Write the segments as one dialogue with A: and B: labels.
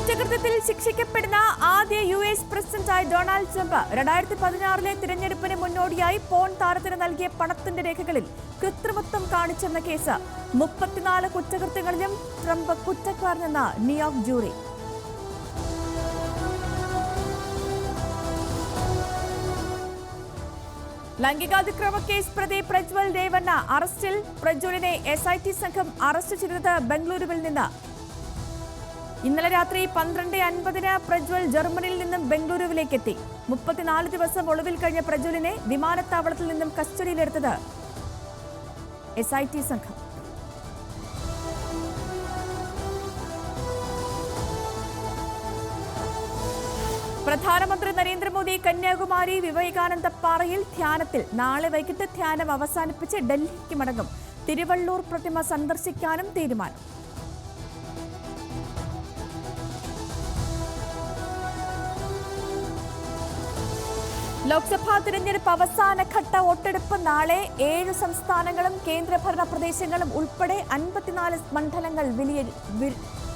A: കുറ്റകൃത്യത്തിൽ ശിക്ഷിക്കപ്പെടുന്ന ആദ്യ US പ്രസിഡന്റായി Donald Trump 2016 തിരഞ്ഞെടുപ്പിന് മുന്നോടിയായി പോൺ താരത്തിന് നൽകിയ പണത്തിന്റെ രേഖകളിൽ കൃത്രിമത്വം കാണിച്ചെന്ന കേസ് 34 കുറ്റകൃത്യങ്ങളിലും ട്രംപ് കുറ്റക്കാരനെന്ന ന്യൂയോർക്ക് ജൂറി. ലൈംഗികാതിക്രമ കേസ് പ്രതി പ്രജ്വൽ രേവണ്ണ അറസ്റ്റിൽ. പ്രജ്വലിനെ SIT സംഘം അറസ്റ്റ് ചെയ്തത് ബംഗളൂരുവിൽ നിന്ന്. ഇന്നലെ രാത്രി 12:50 പ്രജ്വൽ ജർമ്മനിയിൽ നിന്നും ബംഗളൂരുവിലേക്ക് എത്തി. 34 ദിവസം ഒളിവിൽ കഴിഞ്ഞ പ്രജ്വലിനെ വിമാനത്താവളത്തിൽ നിന്നും കസ്റ്റഡിയിലെടുത്തത് SIT സംഘം. പ്രധാനമന്ത്രി നരേന്ദ്രമോദി കന്യാകുമാരി വിവേകാനന്ദ പാറയിൽ ധ്യാനത്തിൽ. നാളെ വൈകിട്ട് ധ്യാനം അവസാനിപ്പിച്ച് ഡൽഹിക്ക് മടങ്ങും. തിരുവള്ളൂർ പ്രതിമ സന്ദർശിക്കാനും തീരുമാനം. ലോക്സഭാ തിരഞ്ഞെടുപ്പ് അവസാനഘട്ട വോട്ടെടുപ്പ് നാളെ. 7 സംസ്ഥാനങ്ങളും കേന്ദ്രഭരണ പ്രദേശങ്ങളും ഉൾപ്പെടെ 54 മണ്ഡലങ്ങൾ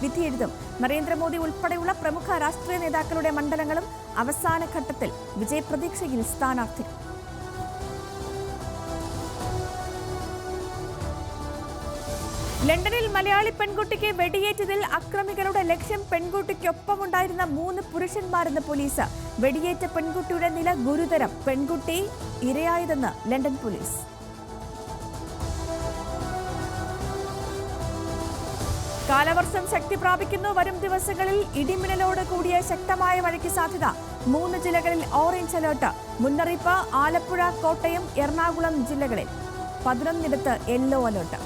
A: വിധിയെഴുതും. നരേന്ദ്രമോദി ഉൾപ്പെടെയുള്ള പ്രമുഖ രാഷ്ട്രീയ നേതാക്കളുടെ മണ്ഡലങ്ങളും അവസാനഘട്ടത്തിൽ. വിജയപ്രതീക്ഷയിൽ സ്ഥാനാർത്ഥികൾ. ലണ്ടനിൽ മലയാളി പെൺകുട്ടിക്ക് വെടിയേറ്റതിൽ അക്രമികളുടെ ലക്ഷ്യം പെൺകുട്ടിക്കൊപ്പമുണ്ടായിരുന്ന 3 പുരുഷന്മാരെന്ന് പോലീസ്. വെടിയേറ്റ പെൺകുട്ടിയുടെ നില ഗുരുതരം. പെൺകുട്ടി ഇരയായതെന്ന് ലണ്ടൻ പോലീസ്. കാലവർഷം ശക്തി പ്രാപിക്കുന്നു. വരും ദിവസങ്ങളിൽ ഇടിമിന്നലോട് കൂടിയ ശക്തമായ മഴയ്ക്ക് സാധ്യത. 3 ജില്ലകളിൽ ഓറഞ്ച് അലർട്ട്. മുന്നറിയിപ്പ് ആലപ്പുഴ, കോട്ടയം, എറണാകുളം ജില്ലകളിൽ. 11 യെല്ലോ അലർട്ട്.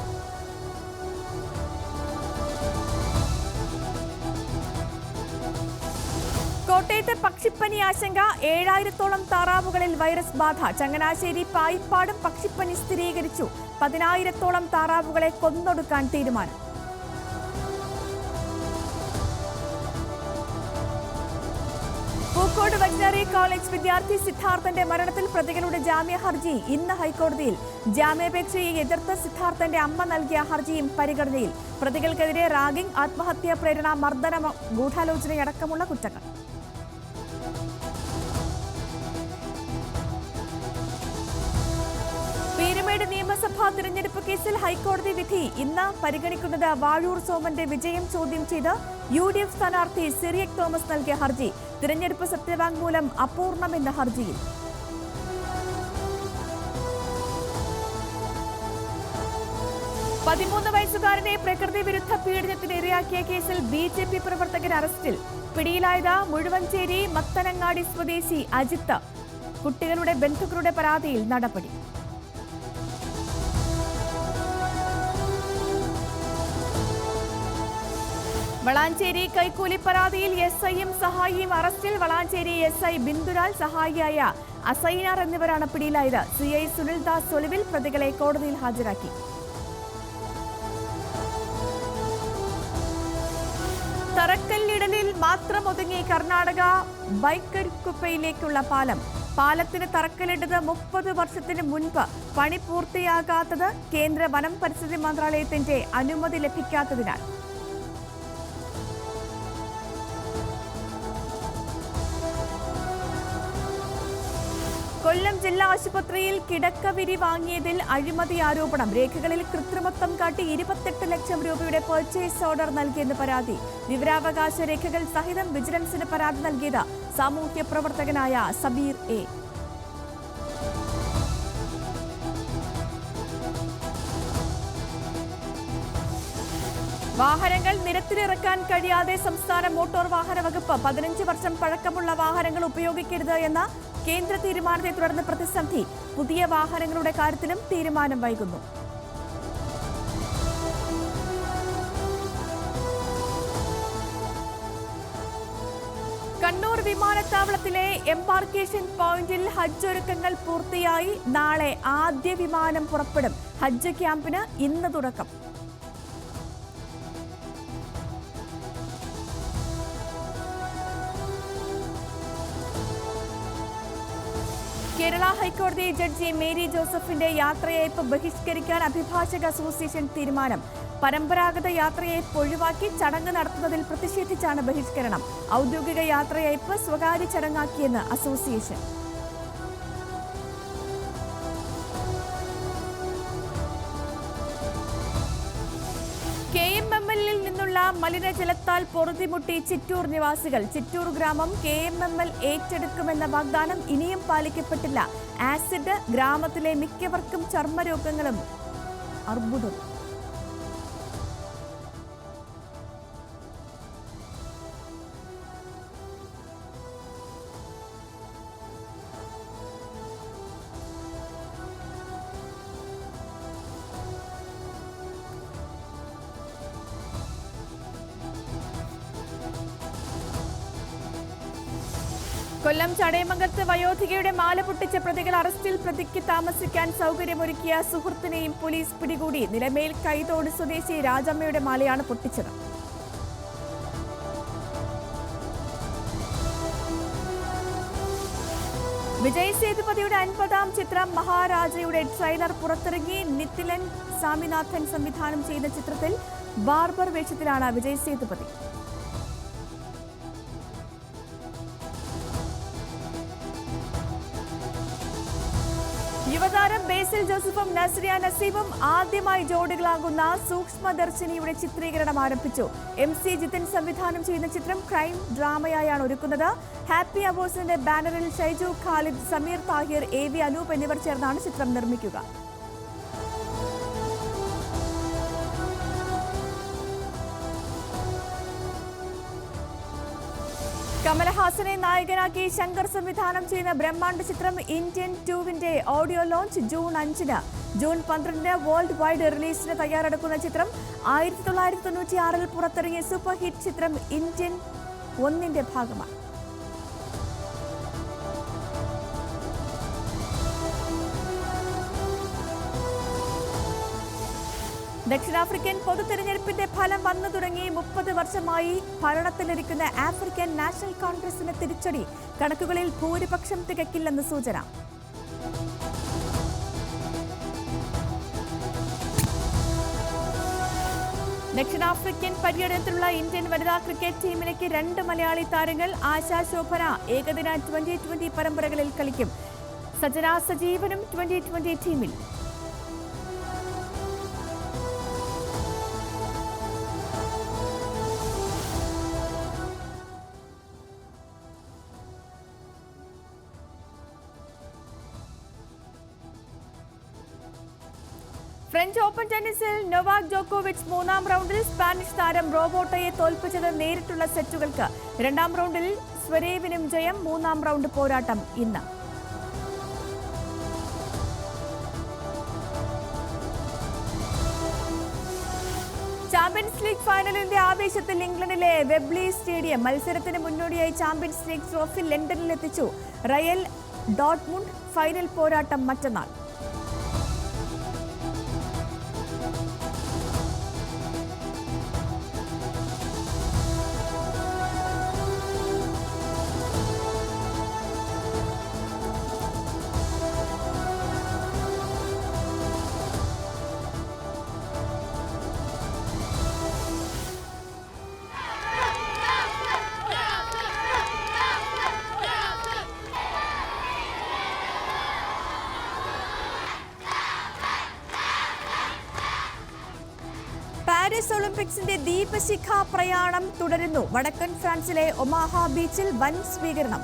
A: കോട്ടയത്തെ പക്ഷിപ്പനി ആശങ്ക. 7000-ഓളം താറാവുകളിൽ വൈറസ് ബാധ. ചങ്ങനാശ്ശേരി പായിപ്പാടും പക്ഷിപ്പനി സ്ഥിരീകരിച്ചു. 10,000-ഓളം താറാവുകളെ കൊന്നൊടുക്കാൻ തീരുമാനം. പൂക്കോട് വെറ്ററിനറി കോളേജ് വിദ്യാർത്ഥി സിദ്ധാർത്ഥന്റെ മരണത്തിൽ പ്രതികളുടെ ജാമ്യ ഹർജി ഇന്ന് ഹൈക്കോടതിയിൽ. ജാമ്യാപേക്ഷയെ എതിർത്ത് സിദ്ധാർത്ഥന്റെ അമ്മ നൽകിയ ഹർജിയും പരിഗണനയിൽ. പ്രതികൾക്കെതിരെ റാഗിംഗ്, ആത്മഹത്യാ പ്രേരണ, മർദ്ദനം, ഗൂഢാലോചനയടക്കമുള്ള കുറ്റങ്ങൾ. പീരുമേട് നിയമസഭാ തിരഞ്ഞെടുപ്പ് കേസിൽ ഹൈക്കോടതി വിധി ഇന്ന് പരിഗണിക്കുന്നത്. വാഴൂർ സോമന്റെ വിജയം ചോദ്യം ചെയ്ത് UDF സ്ഥാനാർത്ഥി സിറിയക് തോമസ് നൽകിയ ഹർജി. തിരഞ്ഞെടുപ്പ് സത്യവാങ്മൂലം അപൂർണമെന്ന ഹർജിയിൽ. വയസ്സുകാരനെ പ്രകൃതി വിരുദ്ധ പീഡനത്തിന് ഇരയാക്കിയ കേസിൽ BJP പ്രവർത്തകൻ അറസ്റ്റിൽ. പിടിയിലായത് മുഴുവഞ്ചേരി മത്തനങ്ങാടി സ്വദേശി അജിത്ത്. കുട്ടികളുടെ ബന്ധുക്കളുടെ പരാതിയിൽ നടപടി. വളാഞ്ചേരി കൈക്കൂലി പരാതിയിൽ SIയും സഹായിയും അറസ്റ്റിൽ. വളാഞ്ചേരി SI ബിന്ദുലാൽ, സഹായിയായ അസൈനാർ എന്നിവരാണ് പിടിയിലായത്. CI സുനിൽദാസ് ഒളിവിൽ. പ്രതികളെ കോടതിയിൽ ഹാജരാക്കി. തറക്കല്ലിടലിൽ മാത്രം ഒതുങ്ങി കർണാടക ബൈക്കരുക്കുപ്പയിലേക്കുള്ള പാലം. പാലത്തിന് തറക്കല്ലിട്ടത് 30 വർഷത്തിന് മുൻപ്. പണി പൂർത്തിയാകാത്തത് കേന്ദ്ര വനം പരിസ്ഥിതി മന്ത്രാലയത്തിന്റെ അനുമതി ലഭിക്കാത്തതിനാൽ. കൊല്ലം ജില്ലാ ആശുപത്രിയിൽ കിടക്കവിരി വാങ്ങിയതിൽ അഴിമതി ആരോപണം. രേഖകളിൽ കൃത്രിമത്വം കാട്ടി 28 ലക്ഷം രൂപയുടെ പർച്ചേസ് ഓർഡർ നൽകിയെന്ന് പരാതി. വിവരാവകാശ രേഖകൾ സഹിതം വിജിലൻസിന് പരാതി നൽകിയത് സാമൂഹ്യ പ്രവർത്തകനായ സബീർ A. വാഹനങ്ങൾ നിരത്തിലിറക്കാൻ കഴിയാതെ സംസ്ഥാന മോട്ടോർ വാഹന വകുപ്പ്. 15 വർഷം പഴക്കമുള്ള വാഹനങ്ങൾ ഉപയോഗിക്കരുത് എന്ന കേന്ദ്ര തീരുമാനത്തെ തുടർന്ന് പ്രതിസന്ധി. പുതിയ വാഹനങ്ങളുടെ കാര്യത്തിലും തീരുമാനം വൈകുന്നു. കണ്ണൂർ വിമാനത്താവളത്തിലെ എംബാർക്കേഷൻ പോയിന്റിൽ ഹജ്ജ് ഒരുക്കങ്ങൾ പൂർത്തിയായി. നാളെ ആദ്യ വിമാനം പുറപ്പെടും. ഹജ്ജ് ക്യാമ്പിന് ഇന്ന് തുടക്കം. കേരള ഹൈക്കോടതി ജഡ്ജി മേരി ജോസഫിന്റെ യാത്രയയപ്പ് ബഹിഷ്കരിക്കാൻ അഭിഭാഷക അസോസിയേഷൻ തീരുമാനം. പരമ്പരാഗത യാത്രയയപ്പ് ഒഴിവാക്കി ചടങ്ങ് നടത്തുന്നതിൽ പ്രതിഷേധിച്ചാണ് ബഹിഷ്കരണം. ഔദ്യോഗിക യാത്രയയപ്പ് സ്വകാര്യ ചടങ്ങാക്കിയെന്ന് അസോസിയേഷൻ. KMML-ൽ നിന്നുള്ള മലിനജലത്താൽ പൊറുതിമുട്ടി ചിറ്റൂർ നിവാസികൾ. ചിറ്റൂർ ഗ്രാമം KMML ഏറ്റെടുക്കുമെന്ന വാഗ്ദാനം ഇനിയും പാലിക്കപ്പെട്ടില്ല. ആസിഡ് ഗ്രാമത്തിലെ മിക്കവർക്കും ചർമ്മരോഗങ്ങളും അർബുദം. കൊല്ലം ചടയമംഗലത്ത് വയോധികയുടെ മാല പൊട്ടിച്ച പ്രതികൾ അറസ്റ്റിൽ. പ്രതിക്ക് താമസിക്കാൻ സൗകര്യമൊരുക്കിയ സുഹൃത്തിനെയും പോലീസ് പിടികൂടി. നിലമേൽ കൈതോട് സ്വദേശി രാജമ്മയുടെ മാലയാണ് പൊട്ടിച്ചത്. വിജയ് സേതുപതിയുടെ 50-ാം ചിത്രം മഹാരാജയുടെ ട്രെയിലർ പുറത്തിറങ്ങി. നിതിലൻ സ്വാമിനാഥൻ സംവിധാനം ചെയ്യുന്ന ചിത്രത്തിൽ ബാർബർ വേഷത്തിലാണ് വിജയ് സേതുപതി. യുവതാരം ബേസിൽ ജോസഫും നസ്രിയ നസീമും ആദ്യമായി ജോഡികളാകുന്ന സൂക്ഷ്മദർശിനിയുടെ ചിത്രീകരണം ആരംഭിച്ചു. MC ജിതിൻ സംവിധാനം ചെയ്യുന്ന ചിത്രം ക്രൈം ഡ്രാമയായാണ് ഒരുക്കുന്നത്. ഹാപ്പി അവേഴ്സിന്റെ ബാനറിൽ ഷൈജു ഖാലിദ്, സമീർ താഹിർ, AV അനൂപ് എന്നിവർ ചേർന്നാണ് ചിത്രം നിർമ്മിക്കുക. കമലഹാസനെ നായകനാക്കി ശങ്കർ സംവിധാനം ചെയ്യുന്ന ബ്രഹ്മാണ്ഡ ചിത്രം ഇന്ത്യൻ 2-ന്റെ ഓഡിയോ ലോഞ്ച് ജൂൺ 5-ന്. ജൂൺ 12-ന് വേൾഡ് വൈഡ് റിലീസിന് തയ്യാറെടുക്കുന്ന ചിത്രം 1996-ൽ പുറത്തിറങ്ങിയ സൂപ്പർ ഹിറ്റ് ചിത്രം ഇന്ത്യൻ 1-ന്റെ ഭാഗമാണ്. ദക്ഷിണാഫ്രിക്കൻ പൊതുതെരഞ്ഞെടുപ്പിന്റെ ഫലം വന്നു തുടങ്ങി. 30 വർഷമായി ഭരണത്തിലിരിക്കുന്ന ആഫ്രിക്കൻ നാഷണൽ കോൺഗ്രസിന് തിരിച്ചടി. കണക്കുകളിൽ ഭൂരിപക്ഷം തികക്കില്ലെന്ന് സൂചന. ദക്ഷിണാഫ്രിക്കൻ പര്യടനത്തിലുള്ള ഇന്ത്യൻ വനിതാ ക്രിക്കറ്റ് ടീമിലേക്ക് 2 മലയാളി താരങ്ങൾ. ആശാ ശോഭന ഏകദിന T20 പരമ്പരകളിൽ കളിക്കും. സജന സജീവനും T20 ടീമിൽ. ഫ്രഞ്ച് ഓപ്പൺ ടെന്നീസിൽ നൊവാക് ജോക്കോവിച്ച് 3-ാം റൗണ്ടിൽ സ്പാനിഷ് താരം റോബോട്ടയെ തോൽപ്പിച്ചത് നേരിട്ടുള്ള സെറ്റുകൾക്ക്. 2-ാം റൗണ്ടിൽ സ്വരേവിനും ജയം. 3-ാം റൗണ്ട് പോരാട്ടം ഇന്ന്. ചാമ്പ്യൻസ് ലീഗ് ഫൈനലിന്റെ ആവേശത്തിൽ ഇംഗ്ലണ്ടിലെ വെബ്ലി സ്റ്റേഡിയം. മത്സരത്തിന് മുന്നോടിയായി ചാമ്പ്യൻസ് ലീഗ് ട്രോഫി ലണ്ടനിലെത്തിച്ചു. റയൽ ഡോട്ട്മുണ്ട് ഫൈനൽ പോരാട്ടം മറ്റന്നാൾ. പാരീസ് ഒളിമ്പിക്സിന്റെ ദീപശിഖ പ്രയാണം തുടരുന്നു. വടക്കൻ ഫ്രാൻസിലെ ഒമാഹ ബീച്ചിൽ വൻ സ്വീകരണം.